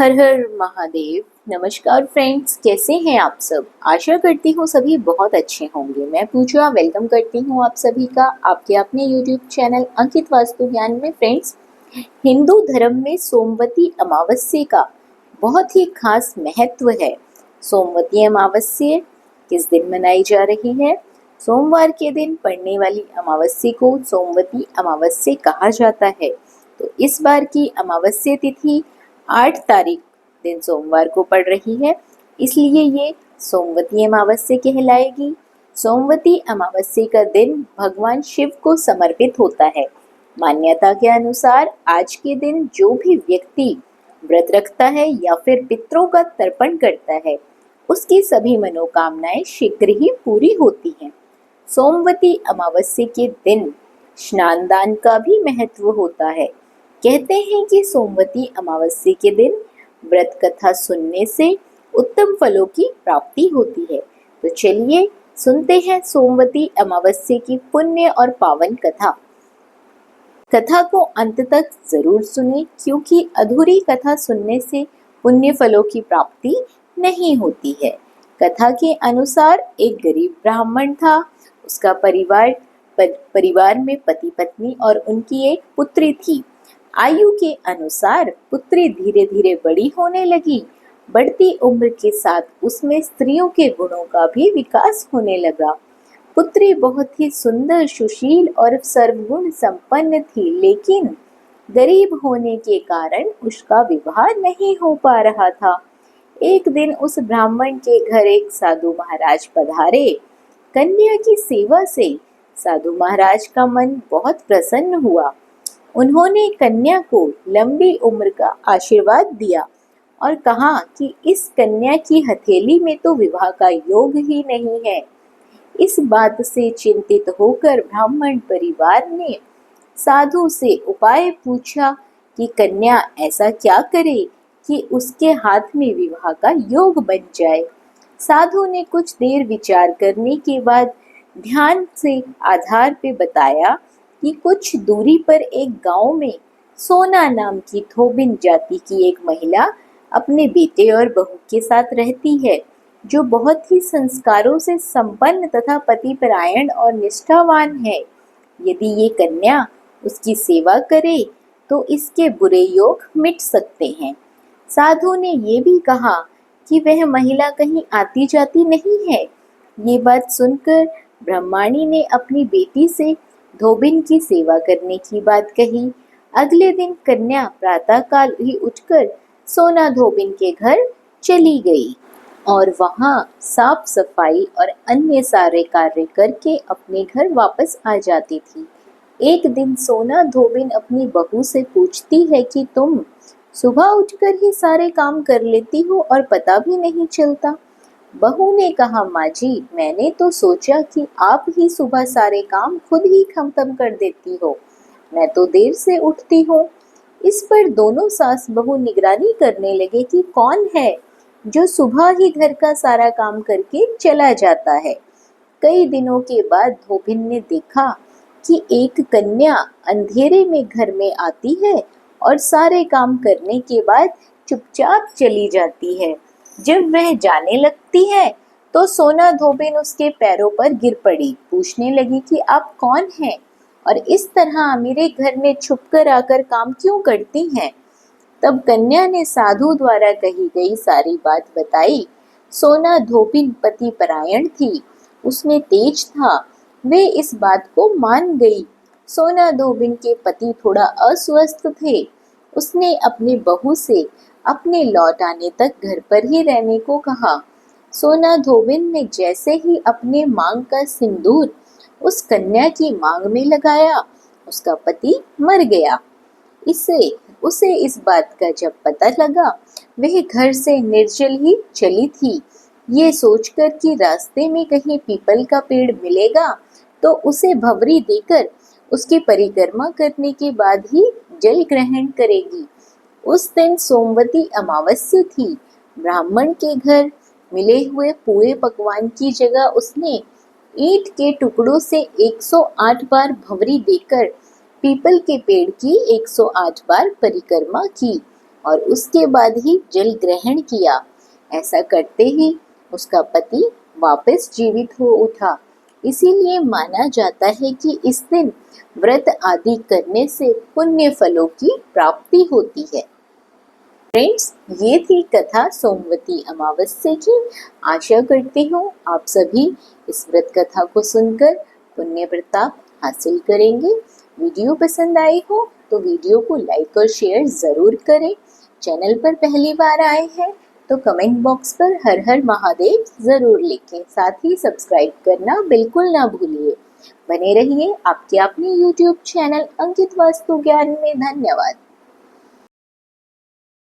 हर हर महादेव। नमस्कार फ्रेंड्स, कैसे हैं आप सब। आशा करती हूँ सभी बहुत अच्छे होंगे। मैं पूजा वेलकम करती हूँ आप सभी का आपके अपने यूट्यूब चैनल अंकित वास्तु ज्ञान में। फ्रेंड्स, हिंदू धर्म में सोमवती अमावस्या का बहुत ही खास महत्व है। सोमवती अमावस्या किस दिन मनाई जा रही है? सोमवार के दिन पड़ने वाली अमावस्या को सोमवती अमावस्या कहा जाता है। तो इस बार की अमावस्या तिथि 8 तारीख दिन सोमवार को पड़ रही है, इसलिए ये सोमवती अमावस्या कहलाएगी। सोमवती अमावस्या का दिन भगवान शिव को समर्पित होता है। मान्यता के अनुसार आज के दिन जो भी व्यक्ति व्रत रखता है या फिर पितरों का तर्पण करता है, उसकी सभी मनोकामनाएं शीघ्र ही पूरी होती हैं। सोमवती अमावस्या के दिन स्नान दान का भी महत्व होता है। कहते हैं कि सोमवती अमावस्या के दिन व्रत कथा सुनने से उत्तम फलों की प्राप्ति होती है। तो चलिए सुनते हैं सोमवती अमावस्या की पुण्य और पावन कथा। कथा को अंत तक जरूर सुने, क्योंकि अधूरी कथा सुनने से पुण्य फलों की प्राप्ति नहीं होती है। कथा के अनुसार एक गरीब ब्राह्मण था। उसका परिवार में पति पत्नी और उनकी एक पुत्री थी। आयु के अनुसार पुत्री धीरे धीरे बड़ी होने लगी। बढ़ती उम्र के साथ उसमें स्त्रियों के गुणों का भी विकास होने लगा। पुत्री बहुत ही सुंदर, सुशील और सर्वगुण संपन्न थी, लेकिन गरीब होने के कारण उसका विवाह नहीं हो पा रहा था। एक दिन उस ब्राह्मण के घर एक साधु महाराज पधारे। कन्या की सेवा से साधु महाराज का मन बहुत प्रसन्न हुआ। उन्होंने कन्या को लंबी उम्र का आशीर्वाद दिया और कहा कि इस कन्या की हथेली में तो विवाह का योग ही नहीं है। इस बात से चिंतित होकर ब्राह्मण परिवार ने साधु से उपाय पूछा कि कन्या ऐसा क्या करे कि उसके हाथ में विवाह का योग बन जाए। साधु ने कुछ देर विचार करने के बाद ध्यान से आधार पे बताया कि कुछ दूरी पर एक गांव में सोना नाम की धोबिन जाति की एक महिला अपने बेटे और बहू के साथ रहती है, जो बहुत ही संस्कारों से संपन्न तथा पतिपरायण और निष्ठावान है। यदि ये कन्या उसकी सेवा करे तो इसके बुरे योग मिट सकते हैं। साधु ने ये भी कहा कि वह महिला कहीं आती जाती नहीं है। ये बात सुनकर ब्रह्माणी ने अपनी बेटी से धोबिन की सेवा करने की बात कही। अगले दिन कन्या प्रातःकाल ही उठकर सोना धोबिन के घर चली गई और वहां साफ सफाई और अन्य सारे कार्य करके अपने घर वापस आ जाती थी। एक दिन सोना धोबिन अपनी बहू से पूछती है कि तुम सुबह उठकर ही सारे काम कर लेती हो और पता भी नहीं चलता। बहू ने कहा, माँ जी, मैंने तो सोचा कि आप ही सुबह सारे काम खुद ही खत्म कर देती हो, मैं तो देर से उठती हूँ। इस पर दोनों सास बहू निगरानी करने लगे कि कौन है जो सुबह ही घर का सारा काम करके चला जाता है। कई दिनों के बाद धोबिन ने देखा कि एक कन्या अंधेरे में घर में आती है और सारे काम करने के बाद चुपचाप चली जाती है। जब वह जाने लगती है तो सोना धोबिन उसके पैरों पर गिर पड़ी। पूछने लगी कि आप कौन हैं और इस तरह मेरे घर में छुपकर आकर काम क्यों करती हैं। तब कन्या ने साधु द्वारा कही गई सारी बात बताई। सोना धोबिन पति परायण थी, उसमें तेज था, वे इस बात को मान गई। सोना धोबिन के पति थोड़ा अस्वस्थ थे। उसने अपनी बहू से अपने लौट आने तक घर पर ही रहने को कहा। सोना धोबिन ने जैसे ही अपने मांग का सिंदूर उस कन्या की मांग में लगाया, उसका पति मर गया। उसे इस बात का जब पता लगा, वह घर से निर्जल ही चली थी। ये सोचकर कि रास्ते में कहीं पीपल का पेड़ मिलेगा तो उसे भंवरी देकर उसकी परिक्रमा करने के बाद ही जल ग्रहण करेगी। उस दिन सोमवती अमावस्या थी। ब्राह्मण के घर मिले हुए पूरे पकवान की जगह उसने ईंट के टुकड़ों से 108 बार भंवरी देकर पीपल के पेड़ की 108 बार परिक्रमा की। और उसके बाद ही जल ग्रहण किया। ऐसा करते ही उसका पति वापस जीवित हो उठा। इसीलिए माना जाता है कि इस दिन व्रत आदि करने से पुण्य फलों की प्राप्ति होती है। फ्रेंड्स, ये थी कथा सोमवती अमावस्या की। आशा करती हूँ आप सभी इस व्रत कथा को सुनकर पुण्य प्रताप हासिल करेंगे। वीडियो पसंद आई हो तो वीडियो को लाइक और शेयर ज़रूर करें। चैनल पर पहली बार आए हैं तो कमेंट बॉक्स पर हर हर महादेव ज़रूर लिखें। साथ ही सब्सक्राइब करना बिल्कुल ना भूलिए। बने रहिए आपके अपने यूट्यूब चैनल अंकित वास्तु ज्ञान में। धन्यवाद।